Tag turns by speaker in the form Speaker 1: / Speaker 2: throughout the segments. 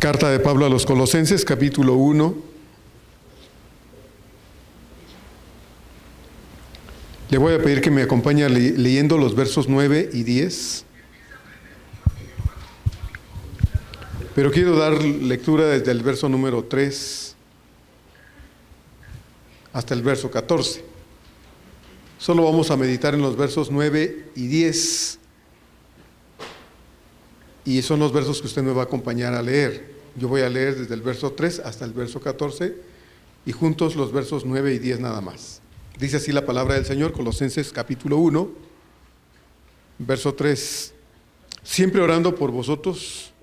Speaker 1: Carta de Pablo a los Colosenses, capítulo 1. Le voy a pedir que me acompañe leyendo los versos 9 y 10. Pero quiero dar lectura desde el verso número 3 hasta el verso 14. Solo vamos a meditar en los versos 9 y 10. Y son los versos que usted me va a acompañar a leer. Yo voy a leer desde el verso 3 hasta el verso 14 y juntos los versos 9 y 10 nada más. Dice así la palabra del Señor, Colosenses capítulo 1, verso 3. Siempre orando por vosotros,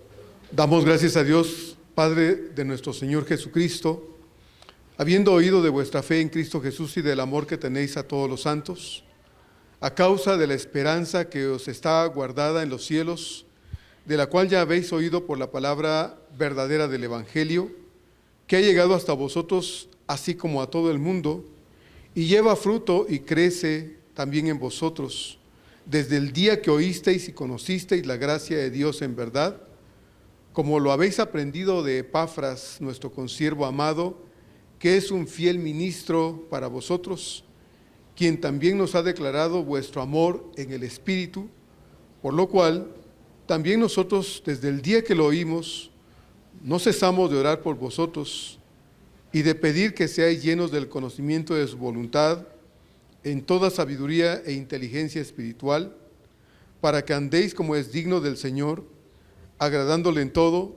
Speaker 1: damos gracias a Dios, Padre de nuestro Señor Jesucristo, habiendo oído de vuestra fe en Cristo Jesús y del amor que tenéis a todos los santos, a causa de la esperanza que os está guardada en los cielos, de la cual ya habéis oído por la palabra verdadera del Evangelio, que ha llegado hasta vosotros, así como a todo el mundo, y lleva fruto y crece también en vosotros, desde el día que oísteis y conocisteis la gracia de Dios en verdad, como lo habéis aprendido de Epafras, nuestro consiervo amado, que es un fiel ministro para vosotros, quien también nos ha declarado vuestro amor en el Espíritu, por lo cual también nosotros, desde el día que lo oímos, no cesamos de orar por vosotros y de pedir que seáis llenos del conocimiento de su voluntad en toda sabiduría e inteligencia espiritual, para que andéis como es digno del Señor, agradándole en todo,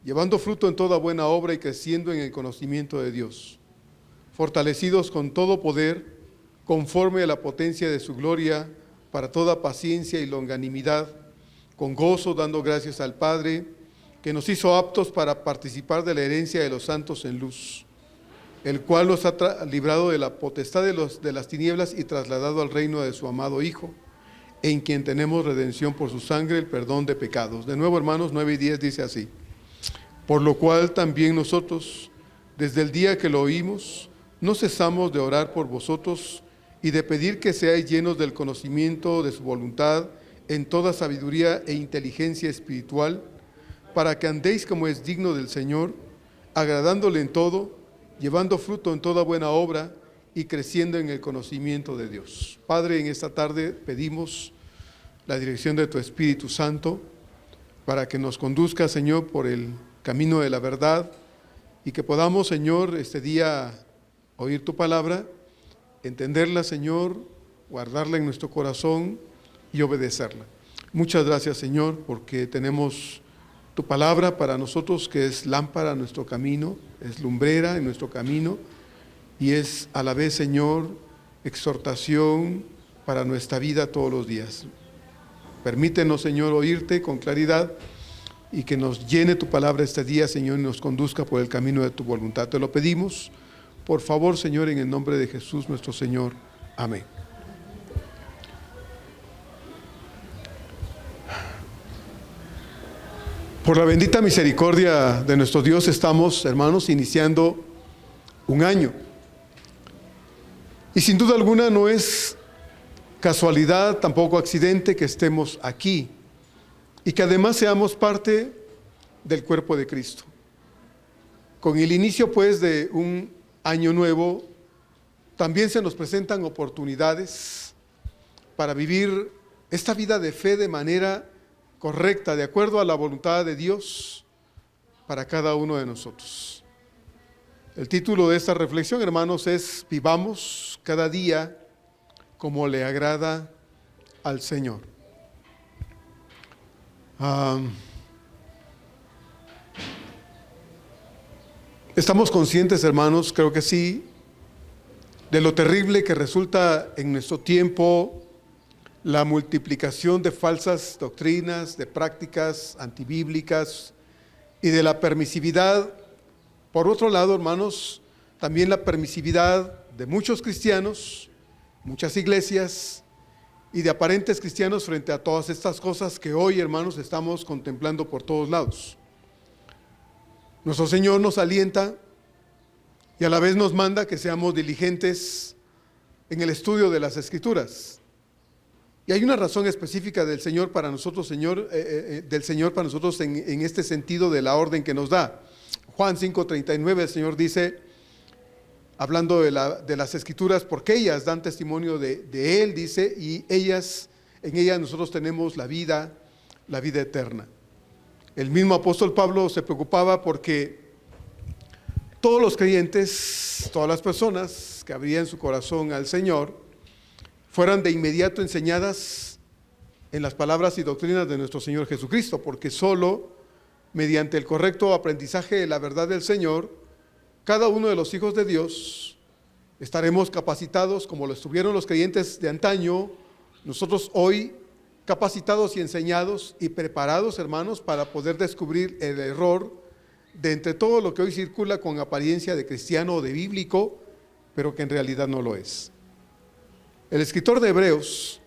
Speaker 1: llevando fruto en toda buena obra y creciendo en el conocimiento de Dios, fortalecidos con todo poder, conforme a la potencia de su gloria, para toda paciencia y longanimidad, con gozo, dando gracias al Padre, que nos hizo aptos para participar de la herencia de los santos en luz, el cual nos ha librado de la potestad de las tinieblas y trasladado al reino de su amado Hijo, en quien tenemos redención por su sangre, el perdón de pecados. De nuevo, hermanos, 9 y 10 dice así: por lo cual también nosotros, desde el día que lo oímos, no cesamos de orar por vosotros y de pedir que seáis llenos del conocimiento de su voluntad, en toda sabiduría e inteligencia espiritual, para que andéis como es digno del Señor, agradándole en todo, llevando fruto en toda buena obra y creciendo en el conocimiento de Dios. Padre, en esta tarde pedimos la dirección de tu Espíritu Santo para que nos conduzca, Señor, por el camino de la verdad y que podamos, Señor, este día oír tu palabra, entenderla, Señor, guardarla en nuestro corazón y obedecerla. Muchas gracias, Señor, porque tenemos tu palabra para nosotros, que es lámpara a nuestro camino, es lumbrera en nuestro camino y es a la vez, Señor, exhortación para nuestra vida todos los días. Permítenos, Señor, oírte con claridad y que nos llene tu palabra este día, Señor, y nos conduzca por el camino de tu voluntad. Te lo pedimos, por favor, Señor, en el nombre de Jesús nuestro Señor. Amén. Por la bendita misericordia de nuestro Dios estamos, hermanos, iniciando un año. Y sin duda alguna no es casualidad, tampoco accidente que estemos aquí y que además seamos parte del cuerpo de Cristo. Con el inicio, pues, de un año nuevo, también se nos presentan oportunidades para vivir esta vida de fe de manera correcta, de acuerdo a la voluntad de Dios para cada uno de nosotros. El título de esta reflexión, hermanos, es Vivamos cada día como le agrada al Señor. Estamos conscientes, hermanos, creo que sí, de lo terrible que resulta en nuestro tiempo la multiplicación de falsas doctrinas, de prácticas antibíblicas y de la permisividad. Por otro lado, hermanos, también la permisividad de muchos cristianos, muchas iglesias y de aparentes cristianos frente a todas estas cosas que hoy, hermanos, estamos contemplando por todos lados. Nuestro Señor nos alienta y a la vez nos manda que seamos diligentes en el estudio de las Escrituras. Y hay una razón específica del Señor para nosotros, del Señor para nosotros en este sentido de la orden que nos da. Juan 5:39, el Señor dice, hablando de las Escrituras, porque ellas dan testimonio de Él, dice, y en ellas nosotros tenemos la vida eterna. El mismo apóstol Pablo se preocupaba porque todos los creyentes, todas las personas que abrían su corazón al Señor, fueran de inmediato enseñadas en las palabras y doctrinas de nuestro Señor Jesucristo, porque solo mediante el correcto aprendizaje de la verdad del Señor, cada uno de los hijos de Dios estaremos capacitados, como lo estuvieron los creyentes de antaño, nosotros hoy capacitados y enseñados y preparados, hermanos, para poder descubrir el error de entre todo lo que hoy circula con apariencia de cristiano o de bíblico, pero que en realidad no lo es. El escritor de Hebreos,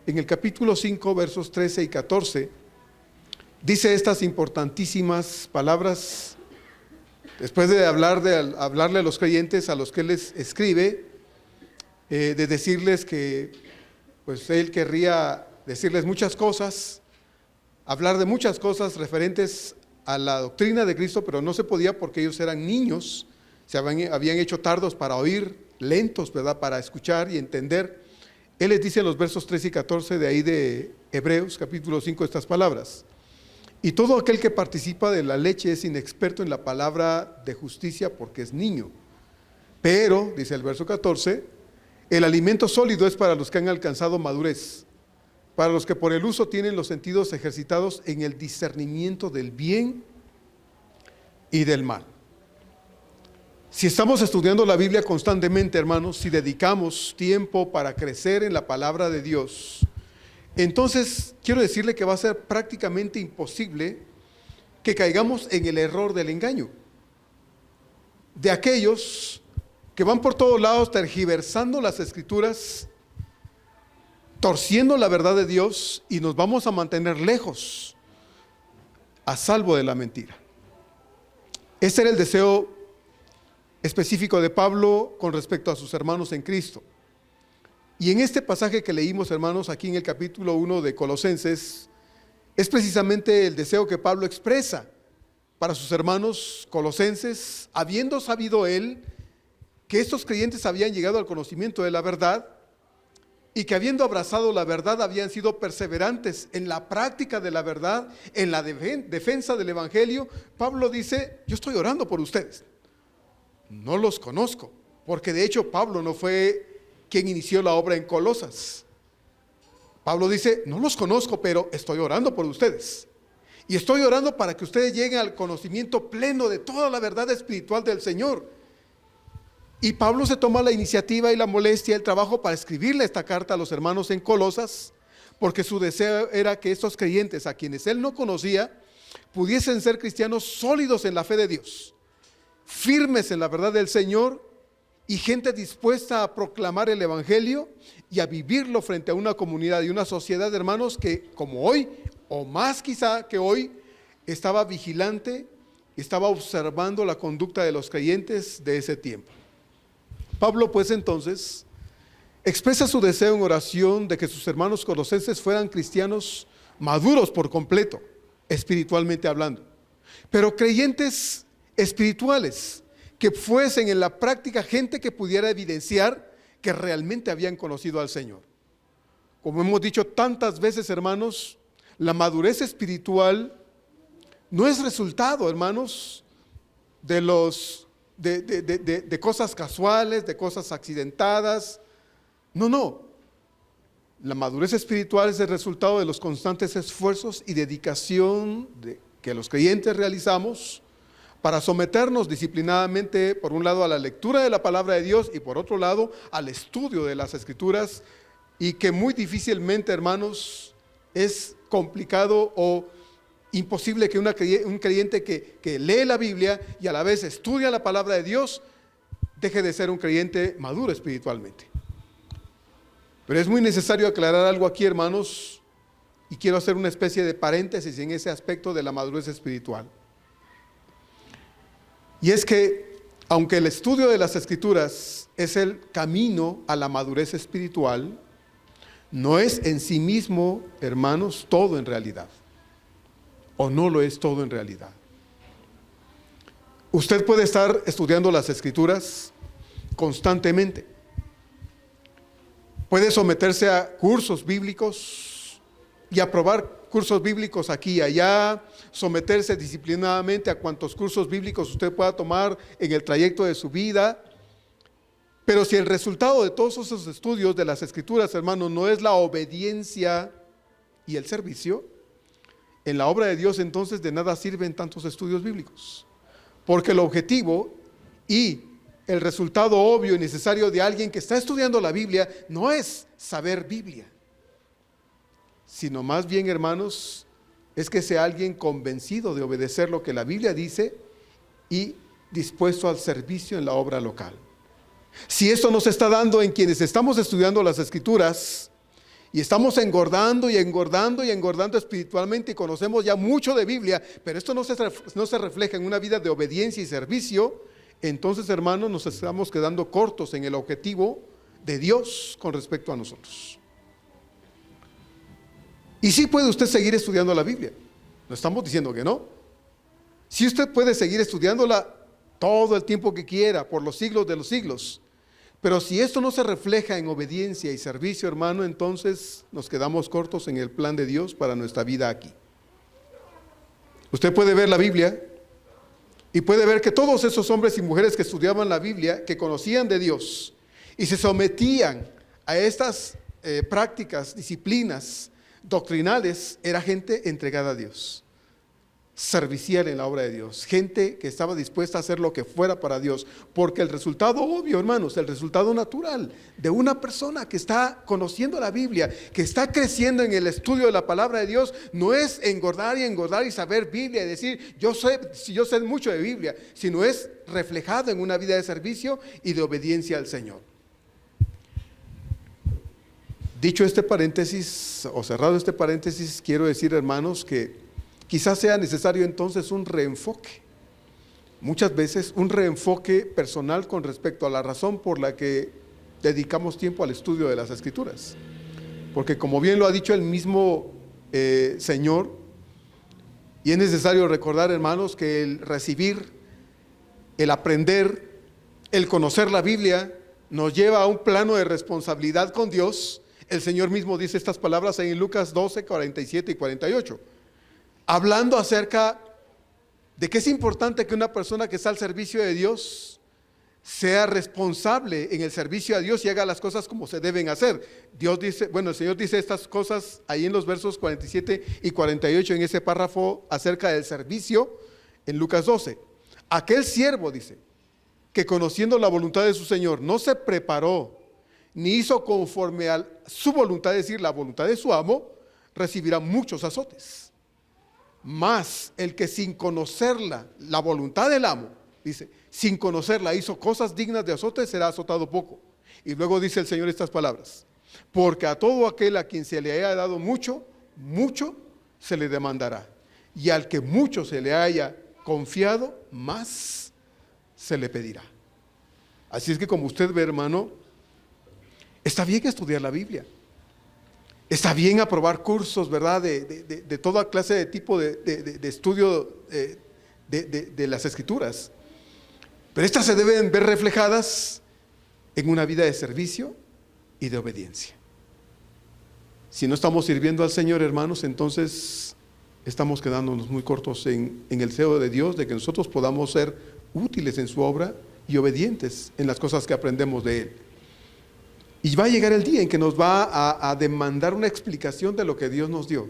Speaker 1: en el capítulo 5, versos 13 y 14, dice estas importantísimas palabras, después de hablarle a los creyentes a los que él les escribe, de decirles que pues él querría decirles muchas cosas, hablar de muchas cosas referentes a la doctrina de Cristo, pero no se podía porque ellos eran niños, se habían hecho tardos para oír, lentos, ¿verdad?, para escuchar y entender. Él les dice en los versos 13 y 14 de ahí de Hebreos capítulo 5 estas palabras: y todo aquel que participa de la leche es inexperto en la palabra de justicia porque es niño, pero, dice el verso 14, el alimento sólido es para los que han alcanzado madurez, para los que por el uso tienen los sentidos ejercitados en el discernimiento del bien y del mal. Si estamos estudiando la Biblia constantemente, hermanos, si dedicamos tiempo para crecer en la palabra de Dios, entonces quiero decirle que va a ser prácticamente imposible que caigamos en el error del engaño de aquellos que van por todos lados tergiversando las Escrituras, torciendo la verdad de Dios, y nos vamos a mantener lejos, a salvo de la mentira. Ese era el deseo específico de Pablo con respecto a sus hermanos en Cristo. Y en este pasaje que leímos, hermanos, aquí en el capítulo 1 de Colosenses, es precisamente el deseo que Pablo expresa para sus hermanos colosenses, habiendo sabido él que estos creyentes habían llegado al conocimiento de la verdad y que habiendo abrazado la verdad habían sido perseverantes en la práctica de la verdad, en la defensa del evangelio. Pablo dice: yo estoy orando por ustedes. No los conozco, porque de hecho Pablo no fue quien inició la obra en Colosas. Pablo dice: no los conozco, pero estoy orando por ustedes. Y estoy orando para que ustedes lleguen al conocimiento pleno de toda la verdad espiritual del Señor. Y Pablo se toma la iniciativa y la molestia, el trabajo para escribirle esta carta a los hermanos en Colosas, porque su deseo era que estos creyentes, a quienes él no conocía, pudiesen ser cristianos sólidos en la fe de Dios, firmes en la verdad del Señor, y gente dispuesta a proclamar el evangelio y a vivirlo frente a una comunidad y una sociedad de hermanos que, como hoy, o más quizá que hoy, estaba vigilante, estaba observando la conducta de los creyentes de ese tiempo. Pablo, pues, entonces expresa su deseo en oración de que sus hermanos colosenses fueran cristianos maduros por completo, espiritualmente hablando, pero creyentes espirituales, que fuesen en la práctica gente que pudiera evidenciar que realmente habían conocido al Señor. Como hemos dicho tantas veces, hermanos, la madurez espiritual no es resultado, hermanos, de cosas casuales, de cosas accidentadas. No. La madurez espiritual es el resultado de los constantes esfuerzos y dedicación que los creyentes realizamos para someternos disciplinadamente, por un lado, a la lectura de la palabra de Dios y por otro lado, al estudio de las Escrituras, y que muy difícilmente, hermanos, es complicado o imposible que un creyente que lee la Biblia y a la vez estudia la palabra de Dios deje de ser un creyente maduro espiritualmente. Pero es muy necesario aclarar algo aquí, hermanos, y quiero hacer una especie de paréntesis en ese aspecto de la madurez espiritual. Y es que, aunque el estudio de las Escrituras es el camino a la madurez espiritual, no es en sí mismo, hermanos, todo en realidad. O no lo es todo en realidad. Usted puede estar estudiando las Escrituras constantemente. Puede someterse a cursos bíblicos y aprobar cursos bíblicos aquí y allá, someterse disciplinadamente a cuantos cursos bíblicos usted pueda tomar en el trayecto de su vida. Pero si el resultado de todos esos estudios de las Escrituras, hermanos, no es la obediencia y el servicio, en la obra de Dios entonces de nada sirven tantos estudios bíblicos. Porque el objetivo y el resultado obvio y necesario de alguien que está estudiando la Biblia no es saber Biblia, sino más bien, hermanos, es que sea alguien convencido de obedecer lo que la Biblia dice y dispuesto al servicio en la obra local. Si esto no se está dando en quienes estamos estudiando las Escrituras y estamos engordando y engordando y engordando espiritualmente y conocemos ya mucho de Biblia, pero esto no se refleja en una vida de obediencia y servicio, entonces, hermanos, nos estamos quedando cortos en el objetivo de Dios con respecto a nosotros. Y sí puede usted seguir estudiando la Biblia, no estamos diciendo que no. Sí, usted puede seguir estudiándola todo el tiempo que quiera, por los siglos de los siglos. Pero si esto no se refleja en obediencia y servicio, hermano, entonces nos quedamos cortos en el plan de Dios para nuestra vida aquí. Usted puede ver la Biblia y puede ver que todos esos hombres y mujeres que estudiaban la Biblia, que conocían de Dios y se sometían a estas prácticas, disciplinas doctrinales, era gente entregada a Dios, servicial en la obra de Dios, gente que estaba dispuesta a hacer lo que fuera para Dios, porque el resultado obvio, hermanos, el resultado natural de una persona que está conociendo la Biblia, que está creciendo en el estudio de la palabra de Dios, no es engordar y saber Biblia y decir yo sé mucho de Biblia, sino es reflejado en una vida de servicio y de obediencia al Señor. Dicho este paréntesis, o cerrado este paréntesis, quiero decir, hermanos, que quizás sea necesario entonces un reenfoque, muchas veces un reenfoque personal con respecto a la razón por la que dedicamos tiempo al estudio de las Escrituras. Porque como bien lo ha dicho el mismo Señor, y es necesario recordar, hermanos, que el recibir, el aprender, el conocer la Biblia nos lleva a un plano de responsabilidad con Dios. El Señor mismo dice estas palabras en Lucas 12, 47 y 48. Hablando acerca de que es importante que una persona que está al servicio de Dios sea responsable en el servicio a Dios y haga las cosas como se deben hacer. Dios dice, el Señor dice estas cosas ahí en los versos 47 y 48 en ese párrafo acerca del servicio en Lucas 12. Aquel siervo, dice, que conociendo la voluntad de su Señor no se preparó ni hizo conforme a su voluntad, es decir, la voluntad de su amo, recibirá muchos azotes. Mas el que sin conocerla, la voluntad del amo, dice, sin conocerla hizo cosas dignas de azote, será azotado poco. Y luego dice el Señor estas palabras: porque a todo aquel a quien se le haya dado mucho, mucho se le demandará. Y al que mucho se le haya confiado, más se le pedirá. Así es que, como usted ve, hermano, está bien estudiar la Biblia. Está bien aprobar cursos, ¿verdad? De toda clase de tipo de estudio de las Escrituras. Pero estas se deben ver reflejadas en una vida de servicio y de obediencia. Si no estamos sirviendo al Señor, hermanos, entonces estamos quedándonos muy cortos en el deseo de Dios de que nosotros podamos ser útiles en su obra y obedientes en las cosas que aprendemos de Él. Y va a llegar el día en que nos va a demandar una explicación de lo que Dios nos dio,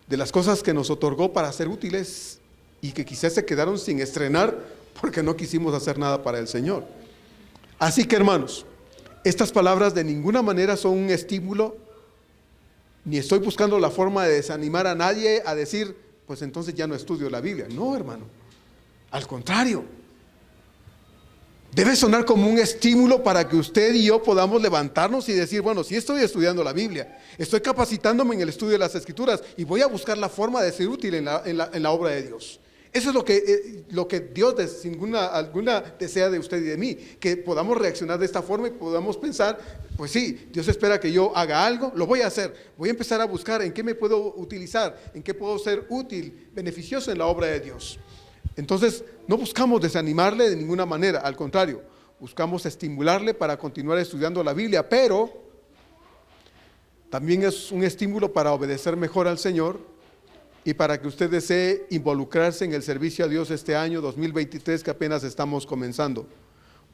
Speaker 1: de las cosas que nos otorgó para ser útiles y que quizás se quedaron sin estrenar porque no quisimos hacer nada para el Señor. Así que, hermanos, estas palabras de ninguna manera son un estímulo, ni estoy buscando la forma de desanimar a nadie a decir, pues entonces ya no estudio la Biblia. No, hermano, al contrario. Debe sonar como un estímulo para que usted y yo podamos levantarnos y decir, bueno, sí estoy estudiando la Biblia, estoy capacitándome en el estudio de las Escrituras y voy a buscar la forma de ser útil en la obra de Dios. Eso es lo que Dios sin alguna desea de usted y de mí, que podamos reaccionar de esta forma y podamos pensar, pues sí, Dios espera que yo haga algo, lo voy a hacer, voy a empezar a buscar en qué me puedo utilizar, en qué puedo ser útil, beneficioso en la obra de Dios. Entonces, no buscamos desanimarle de ninguna manera, al contrario, buscamos estimularle para continuar estudiando la Biblia, pero también es un estímulo para obedecer mejor al Señor y para que usted desee involucrarse en el servicio a Dios este año 2023 que apenas estamos comenzando.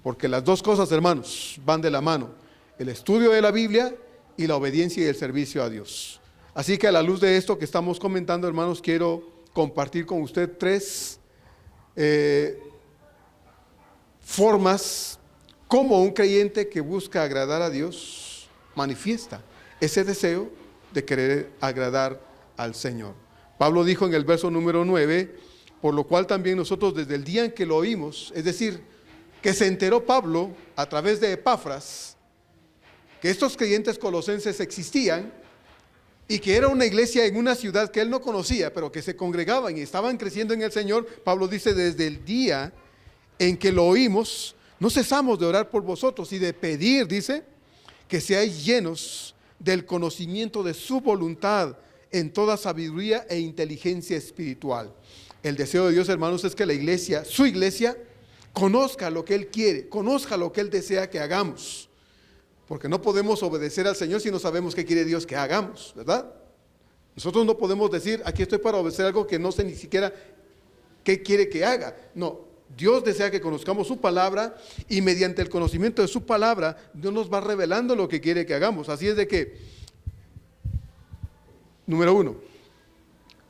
Speaker 1: Porque las dos cosas, hermanos, van de la mano: el estudio de la Biblia y la obediencia y el servicio a Dios. Así que a la luz de esto que estamos comentando, hermanos, quiero compartir con usted tres formas como un creyente que busca agradar a Dios manifiesta ese deseo de querer agradar al Señor. Pablo dijo en el verso número 9, por lo cual también nosotros desde el día en que lo oímos, es decir, que se enteró Pablo a través de Epafras, que estos creyentes colosenses existían y que era una iglesia en una ciudad que él no conocía, pero que se congregaban y estaban creciendo en el Señor. Pablo dice, desde el día en que lo oímos, no cesamos de orar por vosotros y de pedir, dice, que seáis llenos del conocimiento de su voluntad en toda sabiduría e inteligencia espiritual. El deseo de Dios, hermanos, es que la iglesia, su iglesia, conozca lo que Él quiere, conozca lo que Él desea que hagamos. Porque no podemos obedecer al Señor si no sabemos qué quiere Dios que hagamos, ¿verdad? Nosotros no podemos decir, aquí estoy para obedecer algo que no sé ni siquiera qué quiere que haga. No, Dios desea que conozcamos su palabra y mediante el conocimiento de su palabra, Dios nos va revelando lo que quiere que hagamos. Así es de que, número uno,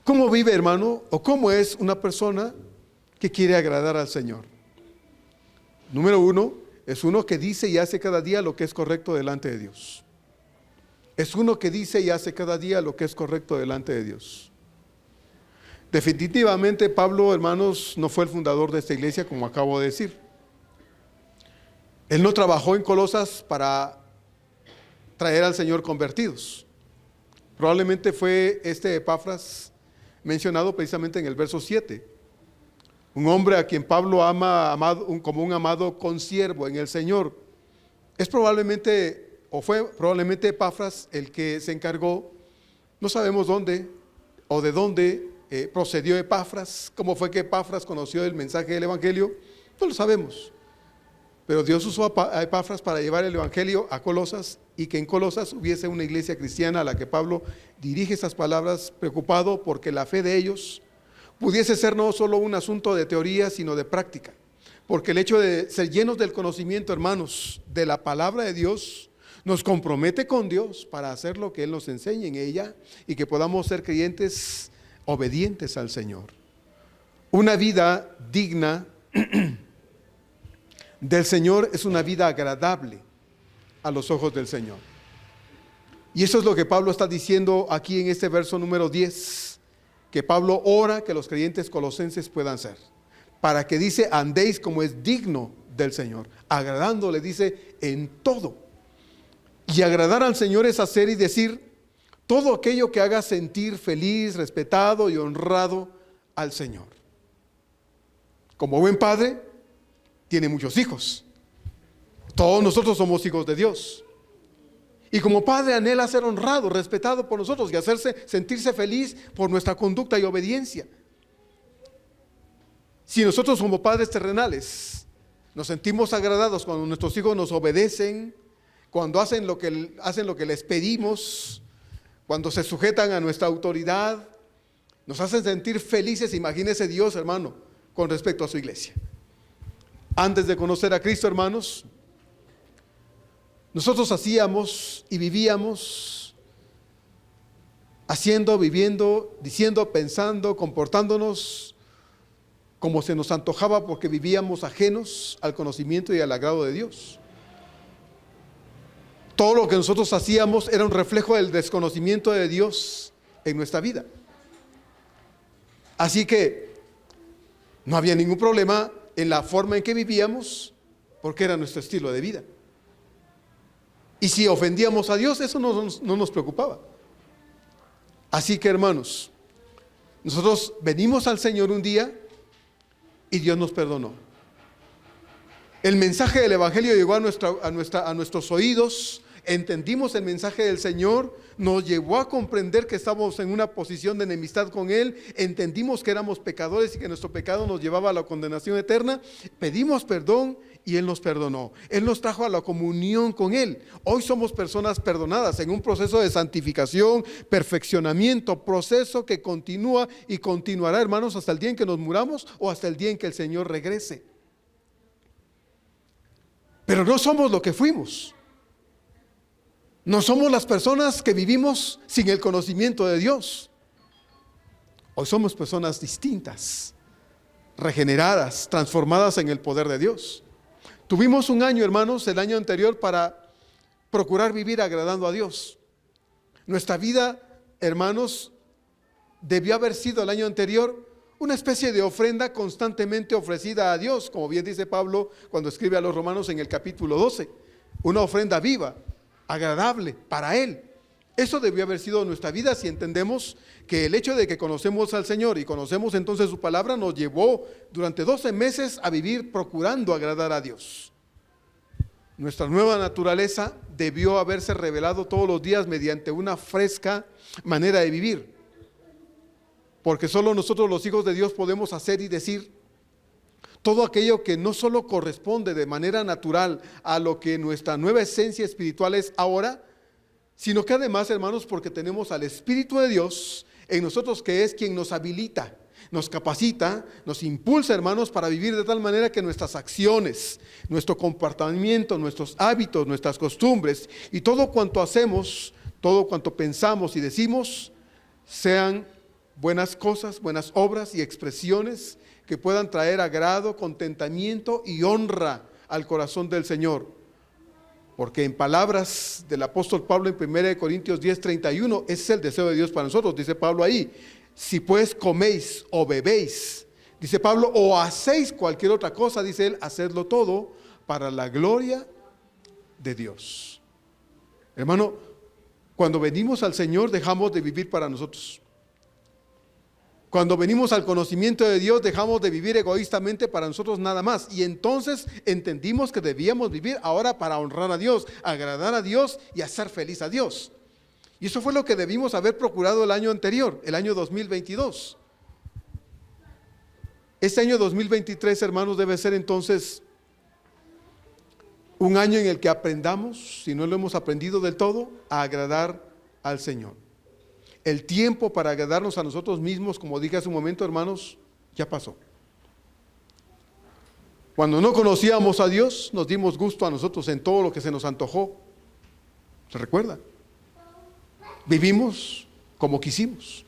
Speaker 1: ¿cómo vive, hermano? ¿O cómo es una persona que quiere agradar al Señor? Número uno, es uno que dice y hace cada día lo que es correcto delante de Dios. Es uno que dice y hace cada día lo que es correcto delante de Dios. Definitivamente Pablo, hermanos, no fue el fundador de esta iglesia, como acabo de decir. Él no trabajó en Colosas para traer al Señor convertidos. Probablemente fue este Epafras mencionado precisamente en el verso 7. Un hombre a quien Pablo ama como un amado consiervo en el Señor. Es probablemente, o fue probablemente Epafras el que se encargó, no sabemos dónde o de dónde procedió Epafras, cómo fue que Epafras conoció el mensaje del Evangelio, no lo sabemos. Pero Dios usó a Epafras para llevar el Evangelio a Colosas y que en Colosas hubiese una iglesia cristiana a la que Pablo dirige esas palabras preocupado porque la fe de ellos pudiese ser no solo un asunto de teoría, sino de práctica. Porque el hecho de ser llenos del conocimiento, hermanos, de la palabra de Dios, nos compromete con Dios para hacer lo que Él nos enseñe en ella y que podamos ser creyentes obedientes al Señor. Una vida digna del Señor es una vida agradable a los ojos del Señor. Y eso es lo que Pablo está diciendo aquí en este verso número 10, que Pablo ora que los creyentes colosenses puedan ser, para que dice, andéis como es digno del Señor, agradándole, dice, en todo. Y agradar al Señor es hacer y decir todo aquello que haga sentir feliz, respetado y honrado al Señor. Como buen padre, tiene muchos hijos. Todos nosotros somos hijos de Dios. Y como padre anhela ser honrado, respetado por nosotros y hacerse sentirse feliz por nuestra conducta y obediencia. Si nosotros como padres terrenales nos sentimos agradados cuando nuestros hijos nos obedecen, cuando hacen lo que les pedimos, cuando se sujetan a nuestra autoridad, nos hacen sentir felices, imagínese Dios, hermano, con respecto a su iglesia. Antes de conocer a Cristo, hermanos, nosotros hacíamos y vivíamos haciendo, viviendo, diciendo, pensando, comportándonos como se nos antojaba porque vivíamos ajenos al conocimiento y al agrado de Dios. Todo lo que nosotros hacíamos era un reflejo del desconocimiento de Dios en nuestra vida. Así que no había ningún problema en la forma en que vivíamos porque era nuestro estilo de vida. Y si ofendíamos a Dios, eso no nos preocupaba. Así que, hermanos, nosotros venimos al Señor un día y Dios nos perdonó. El mensaje del Evangelio llegó a nuestros oídos, entendimos el mensaje del Señor, nos llevó a comprender que estábamos en una posición de enemistad con Él, entendimos que éramos pecadores y que nuestro pecado nos llevaba a la condenación eterna, pedimos perdón y Él nos perdonó. Él nos trajo a la comunión con Él. Hoy somos personas perdonadas en un proceso de santificación, perfeccionamiento, proceso que continúa y continuará, hermanos, hasta el día en que nos muramos o hasta el día en que el Señor regrese. Pero no somos lo que fuimos. No somos las personas que vivimos sin el conocimiento de Dios. Hoy somos personas distintas, regeneradas, transformadas en el poder de Dios. Tuvimos un año, hermanos, el año anterior para procurar vivir agradando a Dios. Nuestra vida, hermanos, debió haber sido el año anterior una especie de ofrenda constantemente ofrecida a Dios, como bien dice Pablo cuando escribe a los Romanos en el capítulo 12, una ofrenda viva, agradable para Él. Eso debió haber sido nuestra vida si entendemos que el hecho de que conocemos al Señor y conocemos entonces su palabra nos llevó durante 12 meses a vivir procurando agradar a Dios. Nuestra nueva naturaleza debió haberse revelado todos los días mediante una fresca manera de vivir. Porque solo nosotros los hijos de Dios podemos hacer y decir todo aquello que no solo corresponde de manera natural a lo que nuestra nueva esencia espiritual es ahora, sino que además, hermanos, porque tenemos al Espíritu de Dios en nosotros, que es quien nos habilita, nos capacita, nos impulsa, hermanos, para vivir de tal manera que nuestras acciones, nuestro comportamiento, nuestros hábitos, nuestras costumbres y todo cuanto hacemos, todo cuanto pensamos y decimos, sean buenas cosas, buenas obras y expresiones que puedan traer agrado, contentamiento y honra al corazón del Señor. Porque en palabras del apóstol Pablo en 1 Corintios 10:31, ese es el deseo de Dios para nosotros, dice Pablo ahí: si pues coméis o bebéis, dice Pablo, o hacéis cualquier otra cosa, dice él, hacedlo todo para la gloria de Dios. Hermano, cuando venimos al Señor dejamos de vivir para nosotros. Cuando venimos al conocimiento de Dios dejamos de vivir egoístamente para nosotros nada más, y entonces entendimos que debíamos vivir ahora para honrar a Dios, agradar a Dios y hacer feliz a Dios. Y eso fue lo que debimos haber procurado el año anterior, el año 2022. Este año 2023, hermanos, debe ser entonces un año en el que aprendamos, si no lo hemos aprendido del todo, a agradar al Señor. El tiempo para agradarnos a nosotros mismos, como dije hace un momento, hermanos, ya pasó. Cuando no conocíamos a Dios, nos dimos gusto a nosotros en todo lo que se nos antojó. ¿Se recuerda? Vivimos como quisimos.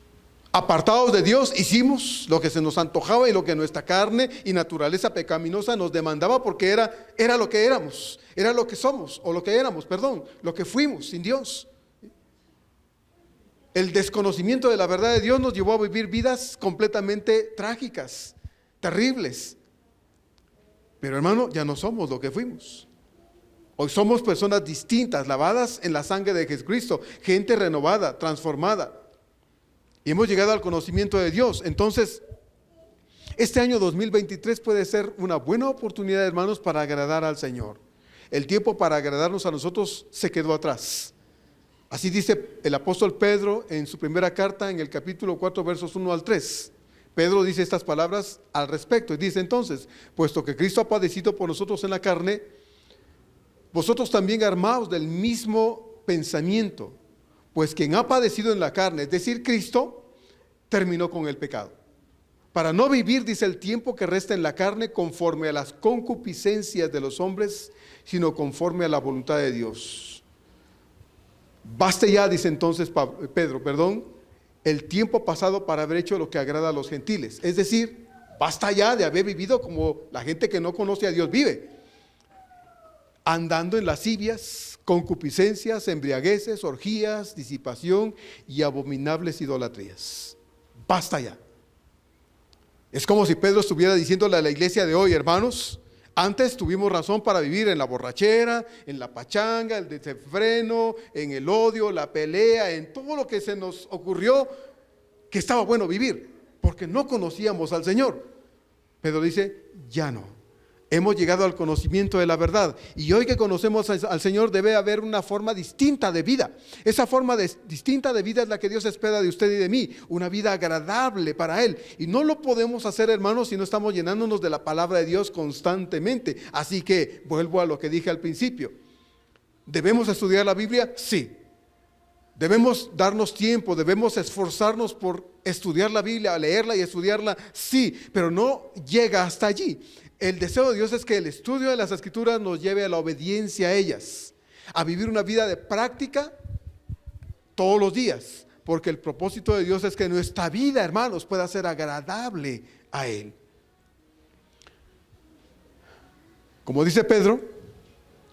Speaker 1: Apartados de Dios, hicimos lo que se nos antojaba y lo que nuestra carne y naturaleza pecaminosa nos demandaba, porque era lo que éramos, era lo que somos, o lo que éramos, perdón, lo que fuimos sin Dios. El desconocimiento de la verdad de Dios nos llevó a vivir vidas completamente trágicas, terribles. Pero hermano, ya no somos lo que fuimos. Hoy somos personas distintas, lavadas en la sangre de Jesucristo, gente renovada, transformada. Y hemos llegado al conocimiento de Dios. Entonces, este año 2023 puede ser una buena oportunidad, hermanos, para agradar al Señor. El tiempo para agradarnos a nosotros se quedó atrás. Así dice el apóstol Pedro en su primera carta, en el capítulo 4, versos 1 al 3. Pedro dice estas palabras al respecto y dice entonces: puesto que Cristo ha padecido por nosotros en la carne, vosotros también armaos del mismo pensamiento, pues quien ha padecido en la carne, es decir, Cristo, terminó con el pecado, para no vivir, dice, el tiempo que resta en la carne conforme a las concupiscencias de los hombres, sino conforme a la voluntad de Dios. Baste ya, dice entonces Pedro, el tiempo pasado para haber hecho lo que agrada a los gentiles. Es decir, basta ya de haber vivido como la gente que no conoce a Dios vive, andando en lascivias, concupiscencias, embriagueces, orgías, disipación y abominables idolatrías. Basta ya. Es como si Pedro estuviera diciéndole a la iglesia de hoy: hermanos, antes tuvimos razón para vivir en la borrachera, en la pachanga, el desenfreno, en el odio, la pelea, en todo lo que se nos ocurrió que estaba bueno vivir, porque no conocíamos al Señor. Pedro dice, ya no. Hemos llegado al conocimiento de la verdad. Y hoy que conocemos al Señor debe haber una forma distinta de vida. Esa forma distinta de vida es la que Dios espera de usted y de mí. Una vida agradable para Él. Y no lo podemos hacer, hermanos, si no estamos llenándonos de la palabra de Dios constantemente. Así que vuelvo a lo que dije al principio. ¿Debemos estudiar la Biblia? Sí. Debemos darnos tiempo, debemos esforzarnos por estudiar la Biblia, leerla y estudiarla, sí, pero no llega hasta allí. El deseo de Dios es que el estudio de las Escrituras nos lleve a la obediencia a ellas, a vivir una vida de práctica todos los días, porque el propósito de Dios es que nuestra vida, hermanos, pueda ser agradable a Él. Como dice Pedro,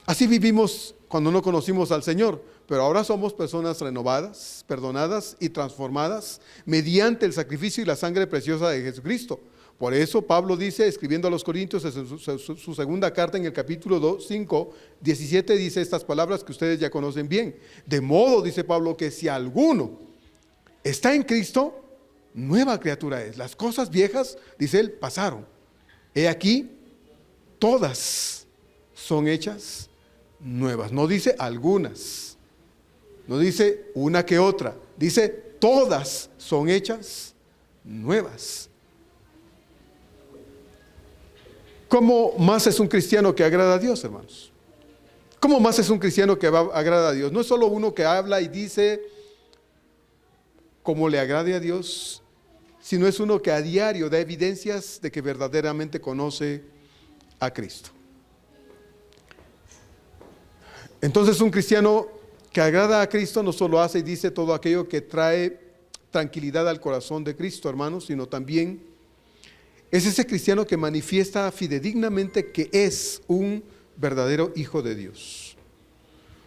Speaker 1: así vivimos cuando no conocimos al Señor, pero ahora somos personas renovadas, perdonadas y transformadas mediante el sacrificio y la sangre preciosa de Jesucristo. Por eso Pablo dice, escribiendo a los Corintios en su segunda carta en el capítulo 5, 17, dice estas palabras que ustedes ya conocen bien. De modo, dice Pablo, que si alguno está en Cristo, nueva criatura es. Las cosas viejas, dice él, pasaron. He aquí, todas son hechas nuevas. No dice algunas, no dice una que otra, dice todas son hechas nuevas. ¿Cómo más es un cristiano que agrada a Dios, hermanos? ¿Cómo más es un cristiano que agrada a Dios? No es solo uno que habla y dice cómo le agrade a Dios, sino es uno que a diario da evidencias de que verdaderamente conoce a Cristo. Entonces un cristiano que agrada a Cristo no solo hace y dice todo aquello que trae tranquilidad al corazón de Cristo, hermanos, sino también es ese cristiano que manifiesta fidedignamente que es un verdadero hijo de Dios.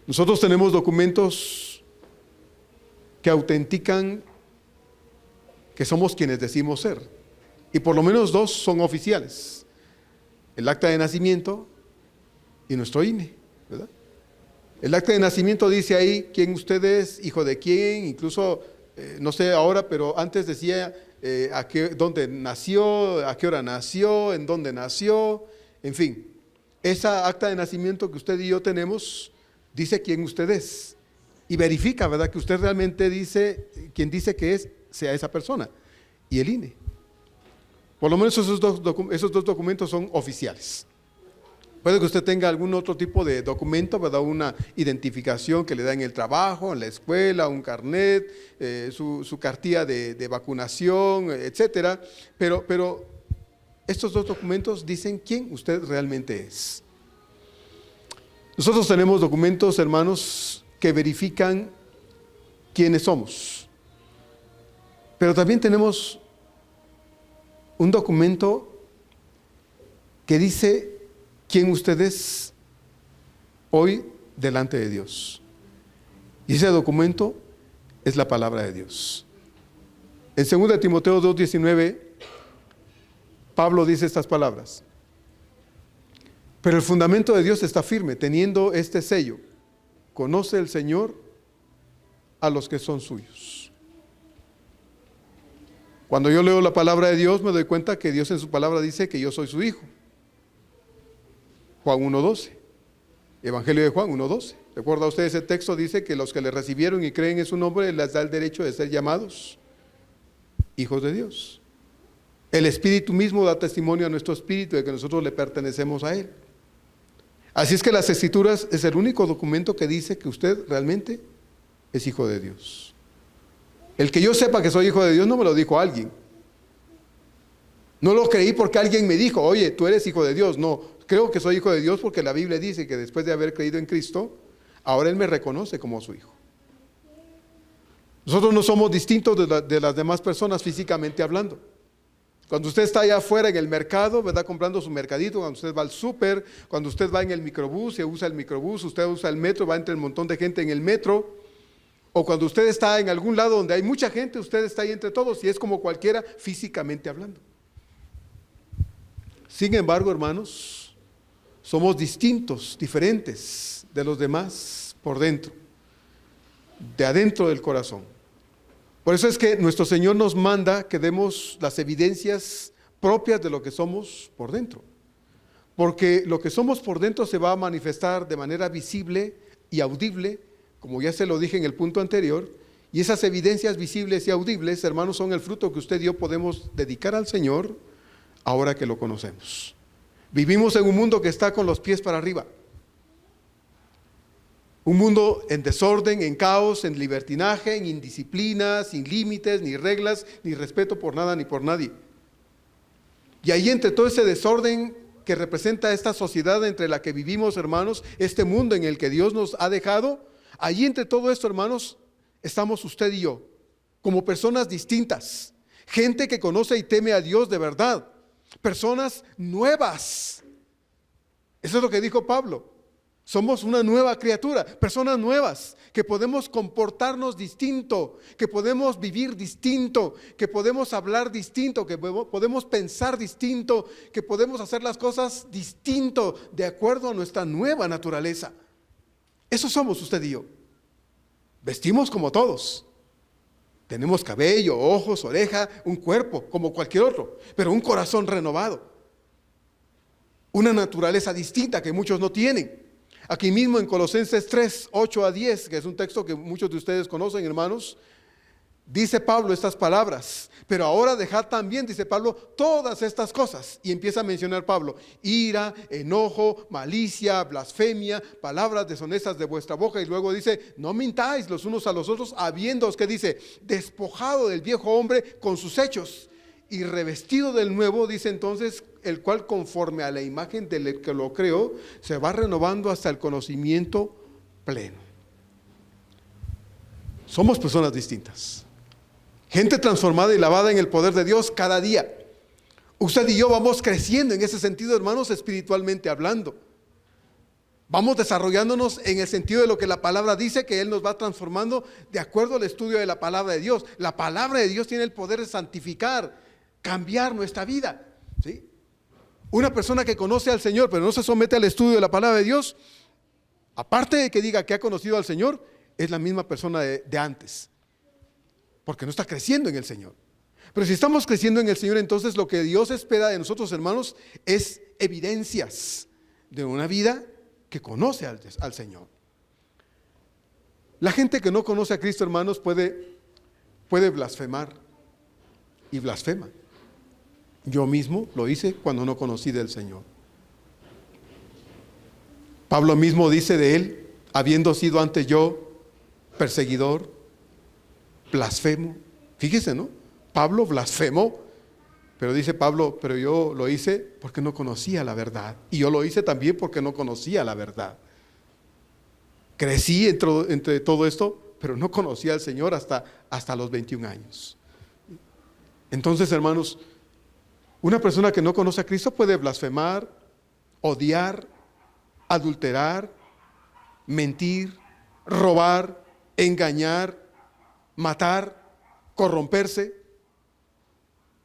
Speaker 1: Nosotros tenemos documentos que autentican que somos quienes decimos ser. Y por lo menos dos son oficiales. El acta de nacimiento y nuestro INE, ¿verdad? El acta de nacimiento dice ahí quién usted es, hijo de quién, incluso, no sé ahora, pero antes decía dónde nació, a qué hora nació, en dónde nació, en fin. Esa acta de nacimiento que usted y yo tenemos dice quién usted es y verifica, ¿verdad?, que usted realmente dice, quien dice que es, sea esa persona. Y el INE. Por lo menos esos dos documentos son oficiales. Puede que usted tenga algún otro tipo de documento, ¿verdad?, una identificación que le da en el trabajo, en la escuela, un carnet, su cartilla de vacunación, etcétera. Pero estos dos documentos dicen quién usted realmente es. Nosotros tenemos documentos, hermanos, que verifican quiénes somos. Pero también tenemos un documento que dice quién usted es hoy delante de Dios. Y ese documento es la palabra de Dios. En 2 Timoteo 2:19, Pablo dice estas palabras: pero el fundamento de Dios está firme, teniendo este sello: conoce el Señor a los que son suyos. Cuando yo leo la palabra de Dios, me doy cuenta que Dios en su palabra dice que yo soy su hijo. Juan 1:12, Evangelio de Juan 1:12. ¿Recuerda usted ese texto? Dice que los que le recibieron y creen en su nombre les da el derecho de ser llamados hijos de Dios. El Espíritu mismo da testimonio a nuestro espíritu de que nosotros le pertenecemos a Él. Así es que las Escrituras es el único documento que dice que usted realmente es hijo de Dios. El que yo sepa que soy hijo de Dios no me lo dijo alguien. No lo creí porque alguien me dijo, oye, tú eres hijo de Dios. No, creo que soy hijo de Dios porque la Biblia dice que después de haber creído en Cristo, ahora Él me reconoce como su hijo. Nosotros no somos distintos de las demás personas físicamente hablando. Cuando usted está allá afuera en el mercado, ¿verdad?, comprando su mercadito, cuando usted va al súper, cuando usted va en el microbús, se usa el microbús, usted usa el metro, va entre un montón de gente en el metro, o cuando usted está en algún lado donde hay mucha gente, usted está ahí entre todos y es como cualquiera físicamente hablando. Sin embargo, hermanos, somos distintos, diferentes de los demás por dentro, de adentro del corazón. Por eso es que nuestro Señor nos manda que demos las evidencias propias de lo que somos por dentro. Porque lo que somos por dentro se va a manifestar de manera visible y audible, como ya se lo dije en el punto anterior, y esas evidencias visibles y audibles, hermanos, son el fruto que usted y yo podemos dedicar al Señor ahora que lo conocemos. Vivimos en un mundo que está con los pies para arriba. Un mundo en desorden, en caos, en libertinaje, en indisciplina, sin límites, ni reglas, ni respeto por nada ni por nadie. Y ahí entre todo ese desorden que representa esta sociedad entre la que vivimos, hermanos, este mundo en el que Dios nos ha dejado, allí entre todo esto, hermanos, estamos usted y yo, como personas distintas, gente que conoce y teme a Dios de verdad, personas nuevas. Eso es lo que dijo Pablo. Somos una nueva criatura, personas nuevas, que podemos comportarnos distinto, que podemos vivir distinto, que podemos hablar distinto, que podemos pensar distinto, que podemos hacer las cosas distinto de acuerdo a nuestra nueva naturaleza. Eso somos usted y yo. Vestimos como todos. Tenemos cabello, ojos, oreja, un cuerpo como cualquier otro, pero un corazón renovado. Una naturaleza distinta que muchos no tienen. Aquí mismo en Colosenses 3, 8 a 10, que es un texto que muchos de ustedes conocen, hermanos, dice Pablo estas palabras: pero ahora dejad también, dice Pablo, todas estas cosas. Y empieza a mencionar Pablo: ira, enojo, malicia, blasfemia, palabras deshonestas de vuestra boca. Y luego dice: no mintáis los unos a los otros, habiéndoos, que dice, despojado del viejo hombre con sus hechos y revestido del nuevo, dice entonces, el cual conforme a la imagen del que lo creó, se va renovando hasta el conocimiento pleno. Somos personas distintas, gente transformada y lavada en el poder de Dios cada día. Usted y yo vamos creciendo en ese sentido, hermanos, espiritualmente hablando. Vamos desarrollándonos en el sentido de lo que la palabra dice, que Él nos va transformando de acuerdo al estudio de la palabra de Dios. La palabra de Dios tiene el poder de santificar, cambiar nuestra vida, ¿sí? Una persona que conoce al Señor, pero no se somete al estudio de la palabra de Dios, aparte de que diga que ha conocido al Señor, es la misma persona de antes, porque no está creciendo en el Señor. Pero si estamos creciendo en el Señor, entonces lo que Dios espera de nosotros, hermanos, es evidencias de una vida que conoce al Señor. La gente que no conoce a Cristo, hermanos, puede blasfemar y blasfema. Yo mismo lo hice cuando no conocí del Señor. Pablo mismo dice de él: habiendo sido antes yo perseguidor, blasfemo. Fíjese, ¿no? Pablo blasfemó, pero dice Pablo: pero yo lo hice porque no conocía la verdad. Y yo lo hice también porque no conocía la verdad. Crecí entre todo esto, pero no conocía al Señor hasta los 21 años. Entonces, hermanos, una persona que no conoce a Cristo puede blasfemar, odiar, adulterar, mentir, robar, engañar, matar, corromperse,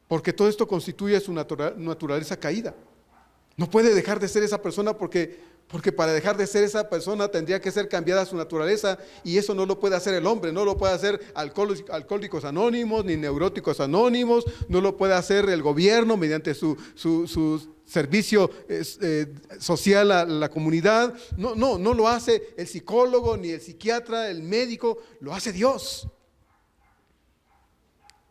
Speaker 1: porque todo esto constituye su naturaleza caída. No puede dejar de ser esa persona porque para dejar de ser esa persona tendría que ser cambiada su naturaleza, y eso no lo puede hacer el hombre. No lo puede hacer Alcohólicos Anónimos ni Neuróticos Anónimos, no lo puede hacer el gobierno mediante su servicio social a la comunidad. No lo hace el psicólogo ni el psiquiatra, el médico, lo hace Dios.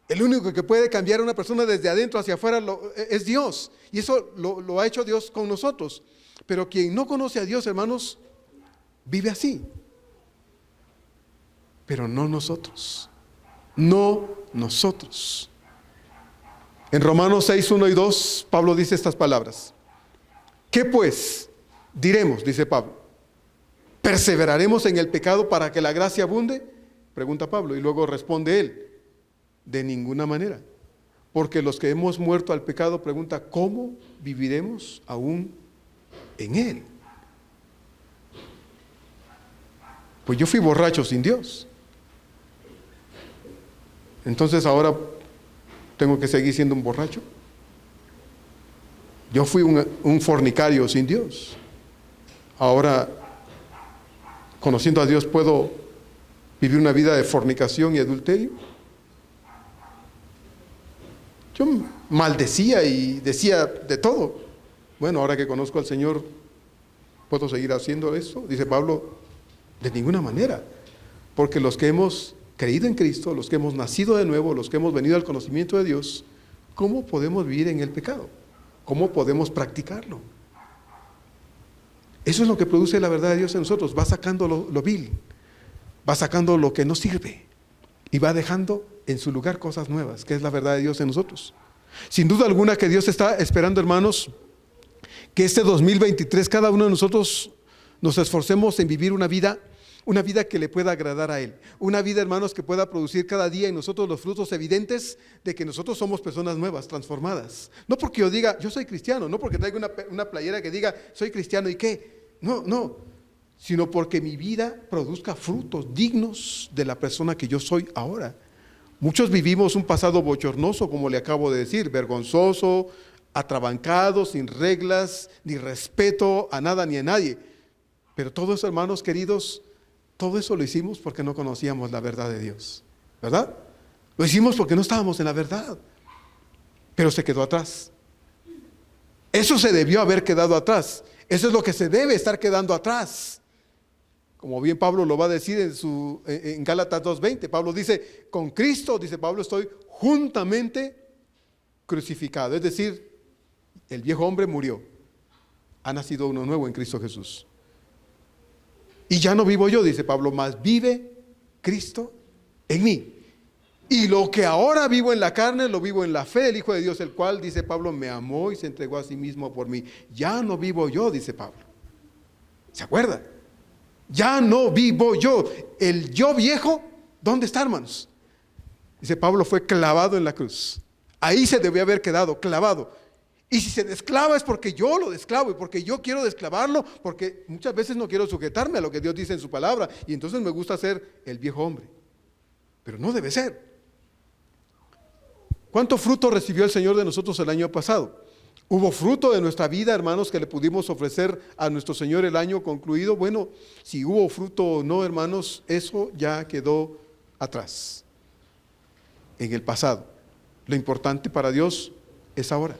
Speaker 1: El único que puede cambiar a una persona desde adentro hacia afuera es Dios, y eso lo ha hecho Dios con nosotros. Pero quien no conoce a Dios, hermanos, vive así. Pero no nosotros. No nosotros. En Romanos 6, 1 y 2, Pablo dice estas palabras: ¿qué pues diremos? Dice Pablo. ¿Perseveraremos en el pecado para que la gracia abunde? Pregunta Pablo, y luego responde él: de ninguna manera. Porque los que hemos muerto al pecado, pregunta, ¿cómo viviremos aún en él? Pues yo fui borracho sin Dios, entonces ahora tengo que seguir siendo un borracho. Yo fui un fornicario sin Dios, ahora conociendo a Dios puedo vivir una vida de fornicación y adulterio. Yo maldecía y decía de todo. Bueno, ahora que conozco al Señor, ¿puedo seguir haciendo eso? Dice Pablo, de ninguna manera. Porque los que hemos creído en Cristo, los que hemos nacido de nuevo, los que hemos venido al conocimiento de Dios, ¿cómo podemos vivir en el pecado? ¿Cómo podemos practicarlo? Eso es lo que produce la verdad de Dios en nosotros. Va sacando lo vil, va sacando lo que no sirve y va dejando en su lugar cosas nuevas, que es la verdad de Dios en nosotros. Sin duda alguna que Dios está esperando, hermanos, que este 2023 cada uno de nosotros nos esforcemos en vivir una vida que le pueda agradar a Él. Una vida, hermanos, que pueda producir cada día en nosotros los frutos evidentes de que nosotros somos personas nuevas, transformadas. No porque yo diga, yo soy cristiano, no porque traiga una playera que diga, soy cristiano y qué. No, sino porque mi vida produzca frutos dignos de la persona que yo soy ahora. Muchos vivimos un pasado bochornoso, como le acabo de decir, vergonzoso, atrabancado, sin reglas, ni respeto a nada ni a nadie. Pero todo eso, hermanos queridos, todo eso lo hicimos porque no conocíamos la verdad de Dios, ¿verdad? Lo hicimos porque no estábamos en la verdad, pero se quedó atrás. Eso se debió haber quedado atrás. Eso es lo que se debe estar quedando atrás. Como bien Pablo lo va a decir en Gálatas 2:20. Pablo dice, con Cristo, dice Pablo, estoy juntamente crucificado. Es decir, el viejo hombre murió. Ha nacido uno nuevo en Cristo Jesús. Y ya no vivo yo, dice Pablo, mas vive Cristo en mí. Y lo que ahora vivo en la carne, lo vivo en la fe del Hijo de Dios, el cual, dice Pablo, me amó y se entregó a sí mismo por mí. Ya no vivo yo, dice Pablo. ¿Se acuerda? Ya no vivo yo. El yo viejo, ¿dónde está, hermanos? Dice Pablo, fue clavado en la cruz. Ahí se debió haber quedado, clavado. Y si se desclava es porque yo lo desclavo y porque yo quiero desclavarlo, porque muchas veces no quiero sujetarme a lo que Dios dice en su palabra y entonces me gusta ser el viejo hombre. Pero no debe ser. ¿Cuánto fruto recibió el Señor de nosotros el año pasado? ¿Hubo fruto de nuestra vida, hermanos, que le pudimos ofrecer a nuestro Señor el año concluido? Bueno, si hubo fruto o no, hermanos, eso ya quedó atrás, en el pasado. Lo importante para Dios es ahora.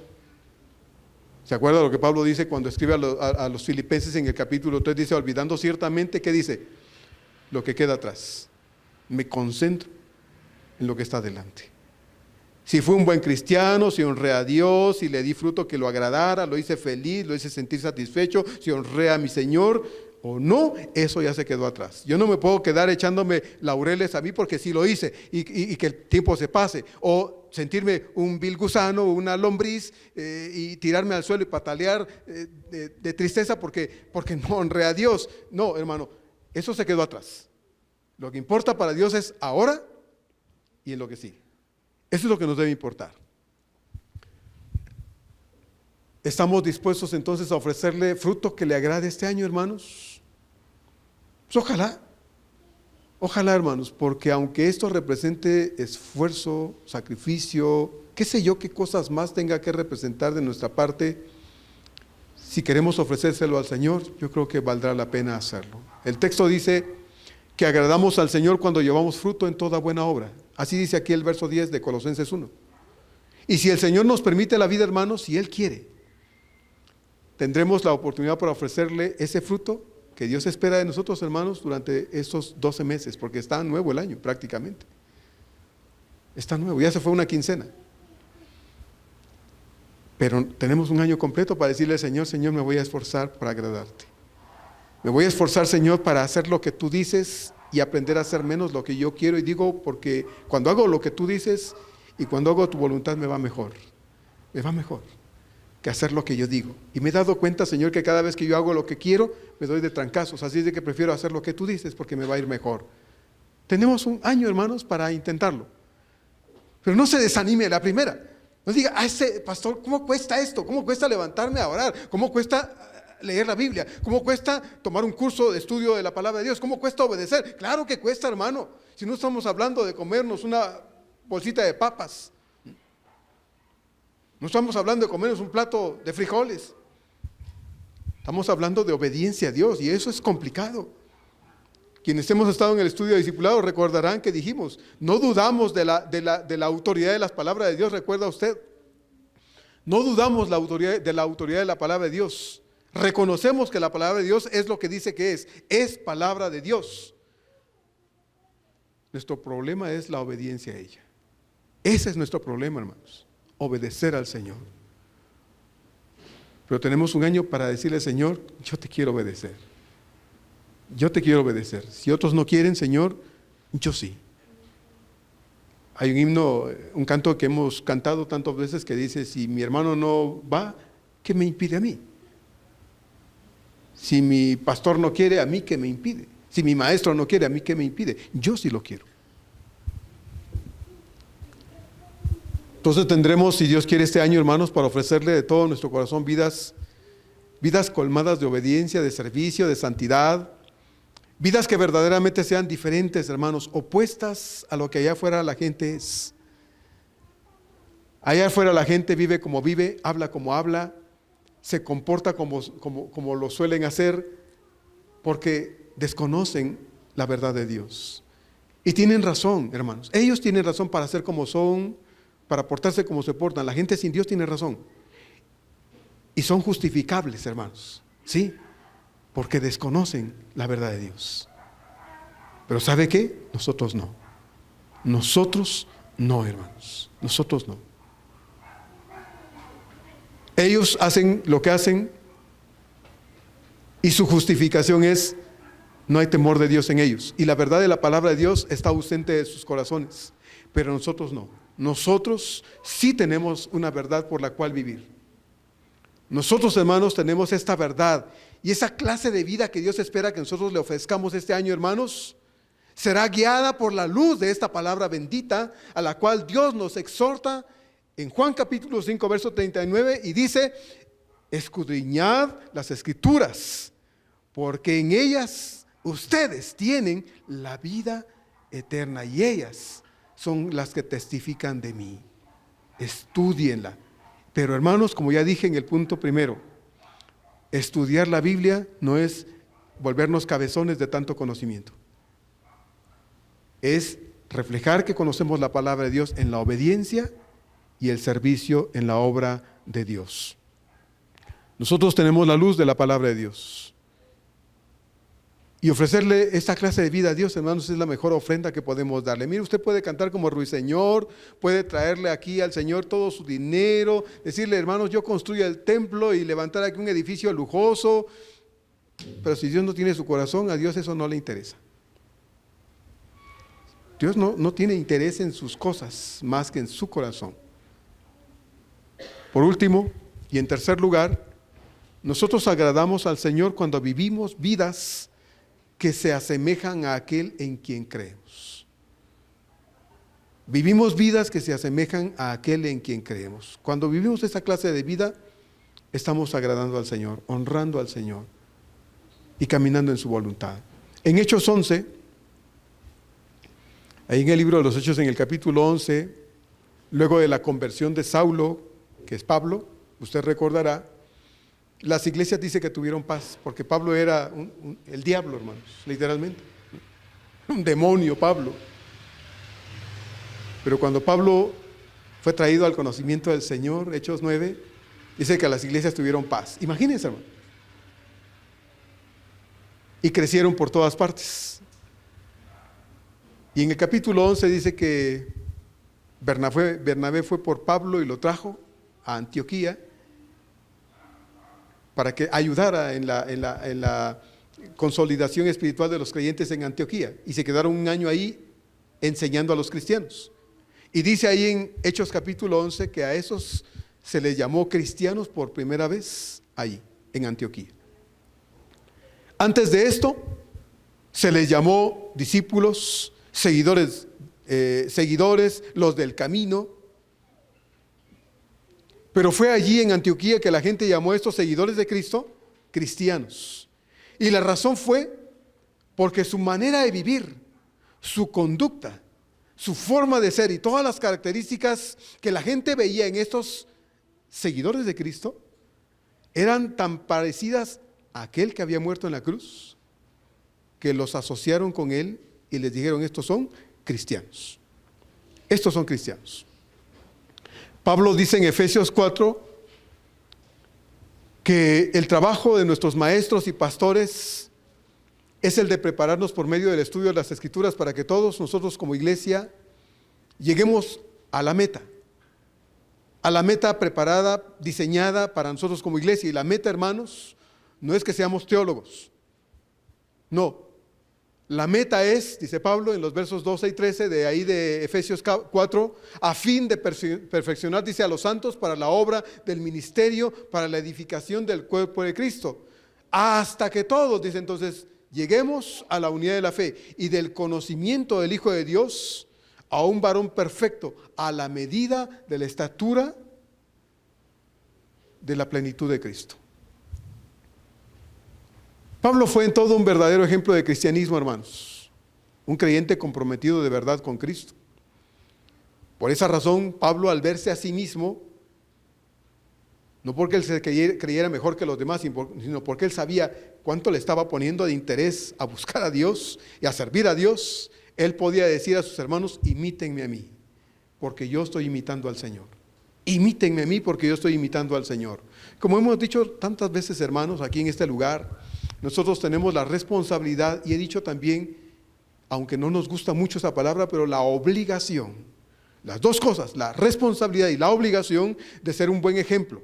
Speaker 1: ¿Se acuerda lo que Pablo dice cuando escribe a los filipenses en el capítulo 3? Dice, olvidando ciertamente, ¿qué dice? Lo que queda atrás. Me concentro en lo que está delante. Si fui un buen cristiano, si honré a Dios, si le di fruto que lo agradara, lo hice feliz, lo hice sentir satisfecho, si honré a mi Señor o no, eso ya se quedó atrás. Yo no me puedo quedar echándome laureles a mí porque sí lo hice y que el tiempo se pase. O sentirme un vil gusano o una lombriz y tirarme al suelo y patalear de tristeza porque no honré a Dios. No, hermano, eso se quedó atrás. Lo que importa para Dios es ahora y en lo que sigue. Eso es lo que nos debe importar. ¿Estamos dispuestos entonces a ofrecerle fruto que le agrade este año, hermanos? Pues ojalá, hermanos, porque aunque esto represente esfuerzo, sacrificio, qué sé yo, qué cosas más tenga que representar de nuestra parte, si queremos ofrecérselo al Señor, yo creo que valdrá la pena hacerlo. El texto dice que agradamos al Señor cuando llevamos fruto en toda buena obra. Así dice aquí el verso 10 de Colosenses 1. Y si el Señor nos permite la vida, hermanos, si Él quiere, tendremos la oportunidad para ofrecerle ese fruto que Dios espera de nosotros, hermanos, durante estos 12 meses, porque está nuevo el año prácticamente. Está nuevo, ya se fue una quincena. Pero tenemos un año completo para decirle al Señor, Señor, me voy a esforzar para agradarte. Me voy a esforzar, Señor, para hacer lo que tú dices y aprender a hacer menos lo que yo quiero y digo, porque cuando hago lo que tú dices y cuando hago tu voluntad me va mejor que hacer lo que yo digo. Y me he dado cuenta, Señor, que cada vez que yo hago lo que quiero, me doy de trancazos, así es de que prefiero hacer lo que tú dices porque me va a ir mejor. Tenemos un año, hermanos, para intentarlo. Pero no se desanime a la primera. No diga, ese pastor, ¿cómo cuesta esto? ¿Cómo cuesta levantarme a orar? ¿Cómo cuesta leer la Biblia? ¿Cómo cuesta tomar un curso de estudio de la palabra de Dios? ¿Cómo cuesta obedecer? Claro que cuesta, hermano. Si no estamos hablando de comernos una bolsita de papas, no estamos hablando de comernos un plato de frijoles. Estamos hablando de obediencia a Dios y eso es complicado. Quienes hemos estado en el estudio de discipulado recordarán que dijimos, no dudamos de la autoridad de las palabras de Dios, ¿recuerda usted? No dudamos de la autoridad de la palabra de Dios. Reconocemos que la palabra de Dios es lo que dice que es palabra de Dios. Nuestro problema es la obediencia a ella. Ese es nuestro problema, hermanos, obedecer al Señor. Pero tenemos un año para decirle, Señor, yo te quiero obedecer. Yo te quiero obedecer. Si otros no quieren, Señor, yo sí. Hay un himno, un canto que hemos cantado tantas veces que dice, si mi hermano no va, ¿qué me impide a mí? Si mi pastor no quiere, ¿a mí qué me impide? Si mi maestro no quiere, ¿a mí qué me impide? Yo sí lo quiero. Entonces tendremos, si Dios quiere, este año, hermanos, para ofrecerle de todo nuestro corazón vidas colmadas de obediencia, de servicio, de santidad, vidas que verdaderamente sean diferentes, hermanos, opuestas a lo que allá afuera la gente es. Allá afuera la gente vive como vive, habla como habla, se comporta como lo suelen hacer, porque desconocen la verdad de Dios. Y tienen razón, hermanos. Ellos tienen razón para ser como son, para portarse como se portan. La gente sin Dios tiene razón. Y son justificables, hermanos. ¿Sí? Porque desconocen la verdad de Dios. Pero ¿sabe qué? Nosotros no. Nosotros no, hermanos. Nosotros no. Ellos hacen lo que hacen y su justificación es: no hay temor de Dios en ellos. Y la verdad de la palabra de Dios está ausente de sus corazones. Pero nosotros no. Nosotros sí tenemos una verdad por la cual vivir. Nosotros, hermanos, tenemos esta verdad. Y esa clase de vida que Dios espera que nosotros le ofrezcamos este año, hermanos, será guiada por la luz de esta palabra bendita, a la cual Dios nos exhorta en Juan capítulo 5, verso 39, y dice: escudriñad las escrituras, porque en ellas ustedes tienen la vida eterna, y ellas son las que testifican de mí. Estúdienla. Pero, hermanos, como ya dije en el punto primero, estudiar la Biblia no es volvernos cabezones de tanto conocimiento. Es reflejar que conocemos la palabra de Dios en la obediencia y el servicio en la obra de Dios. Nosotros tenemos la luz de la palabra de Dios. Y ofrecerle esta clase de vida a Dios, hermanos, es la mejor ofrenda que podemos darle. Mire, usted puede cantar como ruiseñor, puede traerle aquí al Señor todo su dinero, decirle: hermanos, yo construyo el templo y levantar aquí un edificio lujoso. Pero si Dios no tiene su corazón, a Dios eso no le interesa. Dios no tiene interés en sus cosas más que en su corazón. Por último, y en tercer lugar, nosotros agradamos al Señor cuando vivimos vidas que se asemejan a aquel en quien creemos. Vivimos vidas que se asemejan a aquel en quien creemos. Cuando vivimos esa clase de vida, estamos agradando al Señor, honrando al Señor y caminando en su voluntad. En Hechos 11, ahí en el libro de los Hechos, en el capítulo 11, luego de la conversión de Saulo, que es Pablo, usted recordará, las iglesias dicen que tuvieron paz, porque Pablo era el diablo, hermanos, literalmente. Un demonio, Pablo. Pero cuando Pablo fue traído al conocimiento del Señor, Hechos 9, dice que las iglesias tuvieron paz. Imagínense, hermano. Y crecieron por todas partes. Y en el capítulo 11 dice que Bernabé fue por Pablo y lo trajo a Antioquía para que ayudara en la consolidación espiritual de los creyentes en Antioquía. Y se quedaron un año ahí enseñando a los cristianos. Y dice ahí en Hechos capítulo 11 que a esos se les llamó cristianos por primera vez ahí, en Antioquía. Antes de esto, se les llamó discípulos, seguidores, los del camino. Pero fue allí en Antioquía que la gente llamó a estos seguidores de Cristo cristianos. Y la razón fue porque su manera de vivir, su conducta, su forma de ser y todas las características que la gente veía en estos seguidores de Cristo eran tan parecidas a aquel que había muerto en la cruz, que los asociaron con él y les dijeron: estos son cristianos. Estos son cristianos. Pablo dice en Efesios 4, que el trabajo de nuestros maestros y pastores es el de prepararnos por medio del estudio de las Escrituras para que todos nosotros como iglesia lleguemos a la meta preparada, diseñada para nosotros como iglesia. Y la meta, hermanos, no es que seamos teólogos, no. La meta es, dice Pablo en los versos 12 y 13 de ahí de Efesios 4, a fin de perfeccionar, dice, a los santos para la obra del ministerio, para la edificación del cuerpo de Cristo, hasta que todos, dice entonces, lleguemos a la unidad de la fe y del conocimiento del Hijo de Dios, a un varón perfecto, a la medida de la estatura de la plenitud de Cristo. Pablo fue en todo un verdadero ejemplo de cristianismo, hermanos, un creyente comprometido de verdad con Cristo. Por esa razón, Pablo, al verse a sí mismo, no porque él se creyera mejor que los demás, sino porque él sabía cuánto le estaba poniendo de interés a buscar a Dios y a servir a Dios, él podía decir a sus hermanos: imítenme a mí, porque yo estoy imitando al Señor. Imítenme a mí, porque yo estoy imitando al Señor. Como hemos dicho tantas veces, hermanos, aquí en este lugar, nosotros tenemos la responsabilidad, y he dicho también, aunque no nos gusta mucho esa palabra, pero la obligación, las dos cosas, la responsabilidad y la obligación de ser un buen ejemplo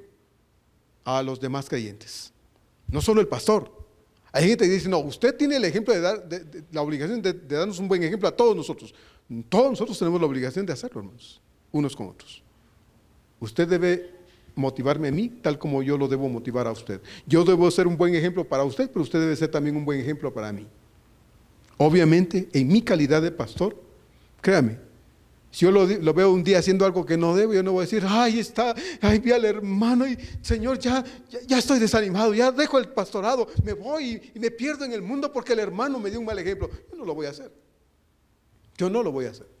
Speaker 1: a los demás creyentes. No solo el pastor. Hay gente que dice: no, usted tiene el ejemplo de dar, la obligación de darnos un buen ejemplo a todos nosotros. Todos nosotros tenemos la obligación de hacerlo, hermanos, unos con otros. Usted debe motivarme a mí tal como yo lo debo motivar a usted. Yo debo ser un buen ejemplo para usted, pero usted debe ser también un buen ejemplo para mí. Obviamente, en mi calidad de pastor, créame, si yo lo veo un día haciendo algo que no debo, yo no voy a decir: ay, vi al hermano y Señor, ya estoy desanimado, ya dejo el pastorado, me voy y me pierdo en el mundo porque el hermano me dio un mal ejemplo. Yo no lo voy a hacer. Yo no lo voy a hacer.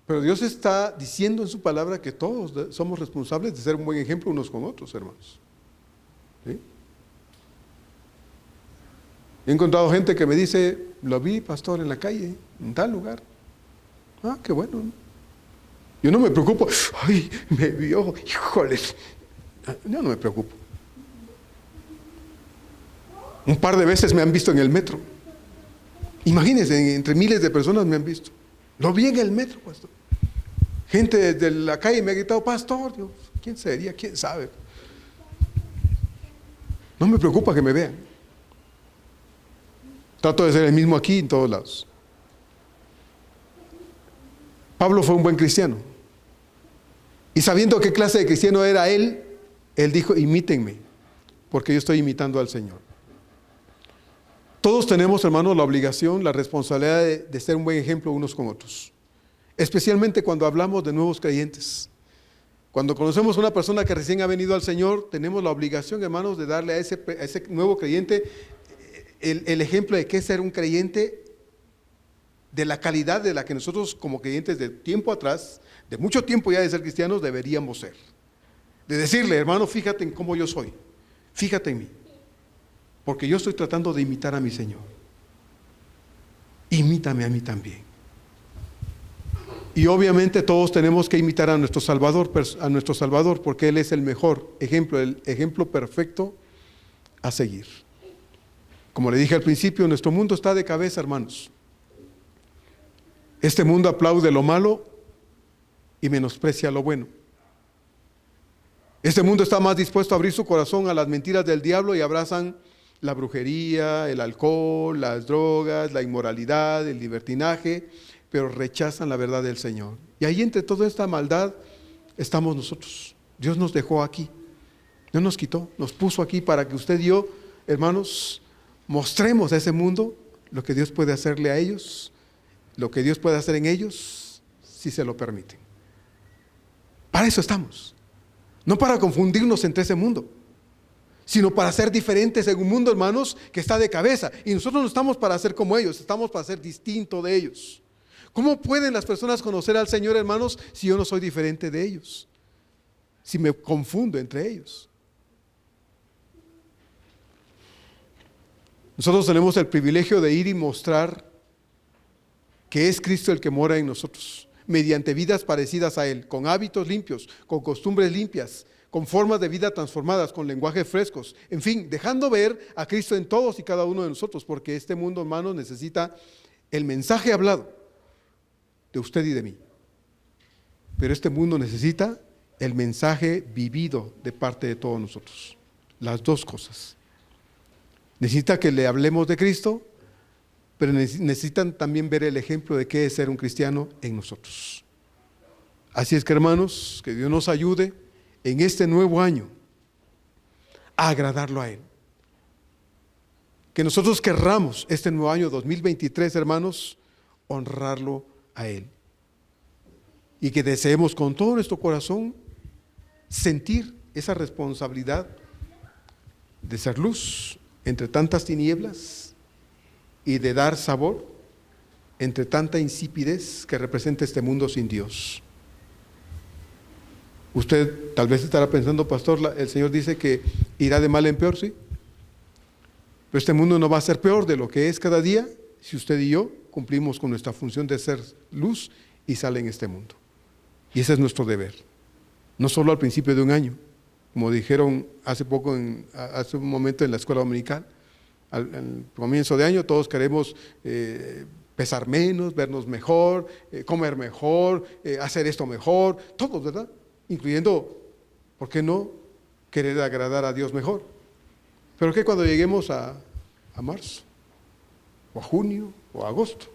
Speaker 1: Pero Dios está diciendo en su palabra que todos somos responsables de ser un buen ejemplo unos con otros, hermanos. ¿Sí? He encontrado gente que me dice: lo vi, pastor, en la calle, en tal lugar. Ah, qué bueno, ¿no? Yo no me preocupo. Ay, me vio, híjoles. Yo no me preocupo. Un par de veces me han visto en el metro. Imagínense, entre miles de personas me han visto. Lo vi en el metro, pastor. Gente de la calle me ha gritado: pastor. Dios, ¿quién sería? ¿Quién sabe? No me preocupa que me vean. Trato de ser el mismo aquí en todos lados. Pablo fue un buen cristiano. Y sabiendo qué clase de cristiano era él dijo: imítenme, porque yo estoy imitando al Señor. Todos tenemos, hermanos, la obligación, la responsabilidad de ser un buen ejemplo unos con otros. Especialmente cuando hablamos de nuevos creyentes. Cuando conocemos a una persona que recién ha venido al Señor, tenemos la obligación, hermanos, de darle a ese nuevo creyente el ejemplo de qué es ser un creyente, de la calidad de la que nosotros como creyentes de tiempo atrás, de mucho tiempo ya de ser cristianos, deberíamos ser. De decirle: hermano, fíjate en cómo yo soy, fíjate en mí, porque yo estoy tratando de imitar a mi Señor. Imítame a mí también. Y obviamente todos tenemos que imitar a nuestro Salvador, porque Él es el mejor ejemplo, el ejemplo perfecto a seguir. Como le dije al principio, nuestro mundo está de cabeza, hermanos. Este mundo aplaude lo malo y menosprecia lo bueno. Este mundo está más dispuesto a abrir su corazón a las mentiras del diablo y abrazan la brujería, el alcohol, las drogas, la inmoralidad, el libertinaje, pero rechazan la verdad del Señor. Y ahí entre toda esta maldad estamos nosotros. Dios nos dejó aquí, Dios nos quitó, nos puso aquí para que usted y yo, hermanos, mostremos a ese mundo lo que Dios puede hacerle a ellos, lo que Dios puede hacer en ellos, si se lo permiten. Para eso estamos. No para confundirnos entre ese mundo, sino para ser diferentes en un mundo, hermanos, que está de cabeza. Y nosotros no estamos para ser como ellos, estamos para ser distinto de ellos. ¿Cómo pueden las personas conocer al Señor, hermanos, si yo no soy diferente de ellos? Si me confundo entre ellos. Nosotros tenemos el privilegio de ir y mostrar que es Cristo el que mora en nosotros, mediante vidas parecidas a Él, con hábitos limpios, con costumbres limpias, con formas de vida transformadas, con lenguajes frescos, en fin, dejando ver a Cristo en todos y cada uno de nosotros, porque este mundo, hermanos, necesita el mensaje hablado de usted y de mí. Pero este mundo necesita el mensaje vivido de parte de todos nosotros. Las dos cosas. Necesita que le hablemos de Cristo, pero necesitan también ver el ejemplo de qué es ser un cristiano en nosotros. Así es que, hermanos, que Dios nos ayude en este nuevo año a agradarlo a Él. Que nosotros querramos este nuevo año 2023, hermanos, honrarlo a Él. Y que deseemos con todo nuestro corazón sentir esa responsabilidad de ser luz entre tantas tinieblas y de dar sabor entre tanta insipidez que representa este mundo sin Dios. Usted tal vez estará pensando, pastor, el Señor dice que irá de mal en peor, sí. Pero este mundo no va a ser peor de lo que es cada día si usted y yo cumplimos con nuestra función de ser luz y sal en este mundo. Y ese es nuestro deber. No solo al principio de un año, como dijeron hace un momento en la escuela dominical, al comienzo de año todos queremos pesar menos, vernos mejor, comer mejor, hacer esto mejor, todos, ¿verdad? Incluyendo, ¿por qué no querer agradar a Dios mejor? Pero ¿qué cuando lleguemos a marzo, o a junio, o a agosto?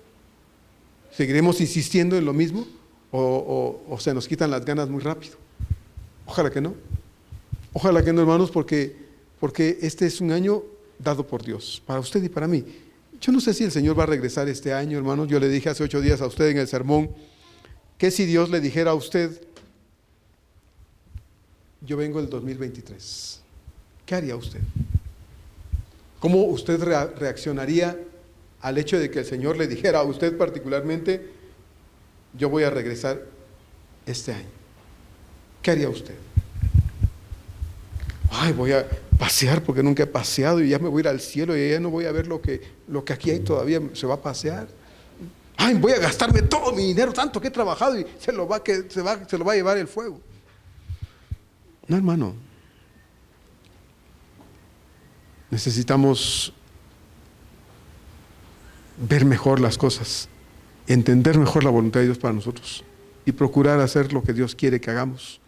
Speaker 1: ¿Seguiremos insistiendo en lo mismo? ¿O se nos quitan las ganas muy rápido? Ojalá que no. Ojalá que no, hermanos, porque este es un año dado por Dios, para usted y para mí. Yo no sé si el Señor va a regresar este año, hermanos. Yo le dije hace 8 días a usted en el sermón, que si Dios le dijera a usted, yo vengo el 2023, ¿qué haría usted? ¿Cómo usted reaccionaría al hecho de que el Señor le dijera a usted particularmente, yo voy a regresar este año? ¿Qué haría usted? Ay, voy a pasear porque nunca he paseado y ya me voy a ir al cielo y ya no voy a ver lo que aquí hay todavía, se va a pasear. Ay, voy a gastarme todo mi dinero, tanto que he trabajado y se lo va a llevar el fuego. No, hermano. Necesitamos ver mejor las cosas, entender mejor la voluntad de Dios para nosotros y procurar hacer lo que Dios quiere que hagamos.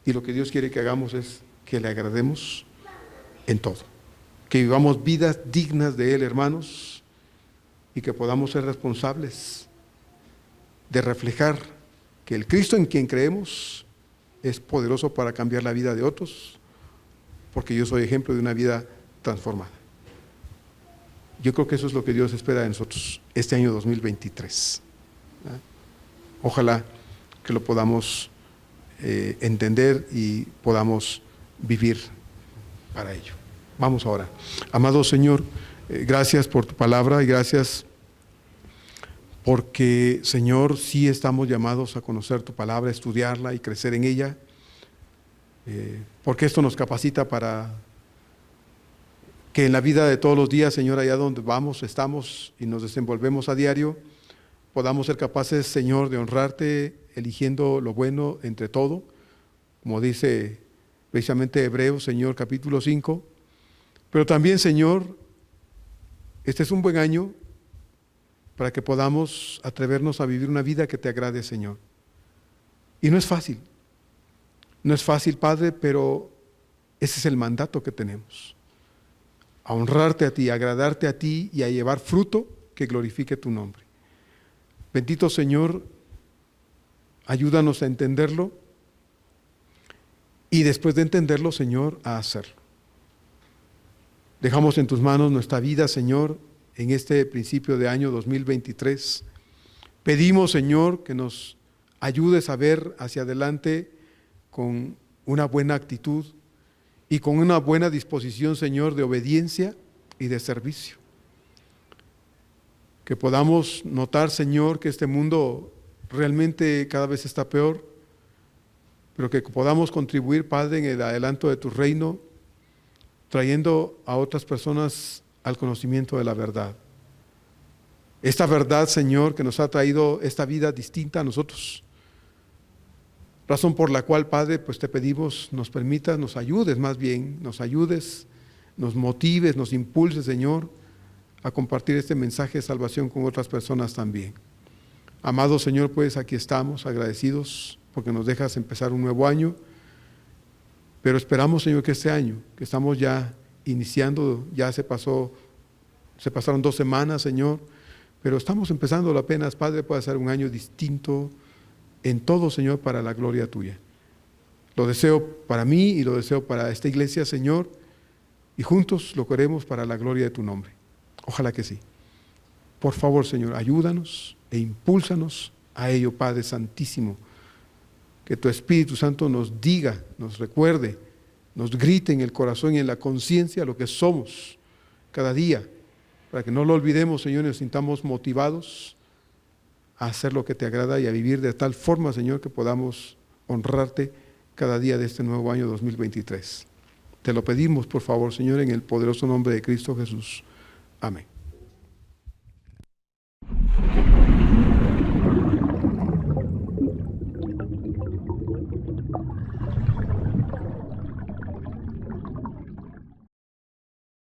Speaker 1: Y lo que Dios quiere que hagamos es que le agrademos en todo, que vivamos vidas dignas de Él, hermanos, y que podamos ser responsables de reflejar que el Cristo en quien creemos es poderoso para cambiar la vida de otros, porque yo soy ejemplo de una vida transformada. Yo creo que eso es lo que Dios espera de nosotros este año 2023. Ojalá que lo podamos entender y podamos vivir para ello. Vamos ahora. Amado Señor, gracias por tu palabra y gracias porque, Señor, sí estamos llamados a conocer tu palabra, estudiarla y crecer en ella, porque esto nos capacita para que en la vida de todos los días, Señor, allá donde vamos, estamos y nos desenvolvemos a diario, podamos ser capaces, Señor, de honrarte, eligiendo lo bueno entre todo, como dice precisamente Hebreos, Señor, capítulo 5. Pero también, Señor, este es un buen año para que podamos atrevernos a vivir una vida que te agrade, Señor. Y no es fácil. No es fácil, Padre, pero ese es el mandato que tenemos. A honrarte a ti, a agradarte a ti y a llevar fruto que glorifique tu nombre. Bendito Señor, ayúdanos a entenderlo y después de entenderlo, Señor, a hacerlo. Dejamos en tus manos nuestra vida, Señor, en este principio de año 2023. Pedimos, Señor, que nos ayudes a ver hacia adelante con una buena actitud y con una buena disposición, Señor, de obediencia y de servicio. Que podamos notar, Señor, que este mundo realmente cada vez está peor, pero que podamos contribuir, Padre, en el adelanto de tu reino, trayendo a otras personas al conocimiento de la verdad. Esta verdad, Señor, que nos ha traído esta vida distinta a nosotros, Razón por la cual, Padre, pues te pedimos, nos permitas, nos ayudes más bien, nos ayudes, nos motives, nos impulses, Señor, a compartir este mensaje de salvación con otras personas también. Amado Señor, pues aquí estamos agradecidos porque nos dejas empezar un nuevo año, pero esperamos, Señor, que este año, que estamos ya iniciando, ya se pasaron 2 semanas, Señor, pero estamos empezando apenas, Padre, puede ser un año distinto en todo, Señor, para la gloria tuya. Lo deseo para mí y lo deseo para esta iglesia, Señor, y juntos lo queremos para la gloria de tu nombre. Ojalá que sí. Por favor, Señor, ayúdanos e impúlsanos a ello, Padre Santísimo. Que tu Espíritu Santo nos diga, nos recuerde, nos grite en el corazón y en la conciencia lo que somos cada día, para que no lo olvidemos, Señor, y nos sintamos motivados a hacer lo que te agrada y a vivir de tal forma, Señor, que podamos honrarte cada día de este nuevo año 2023. Te lo pedimos, por favor, Señor, en el poderoso nombre de Cristo Jesús. Amén.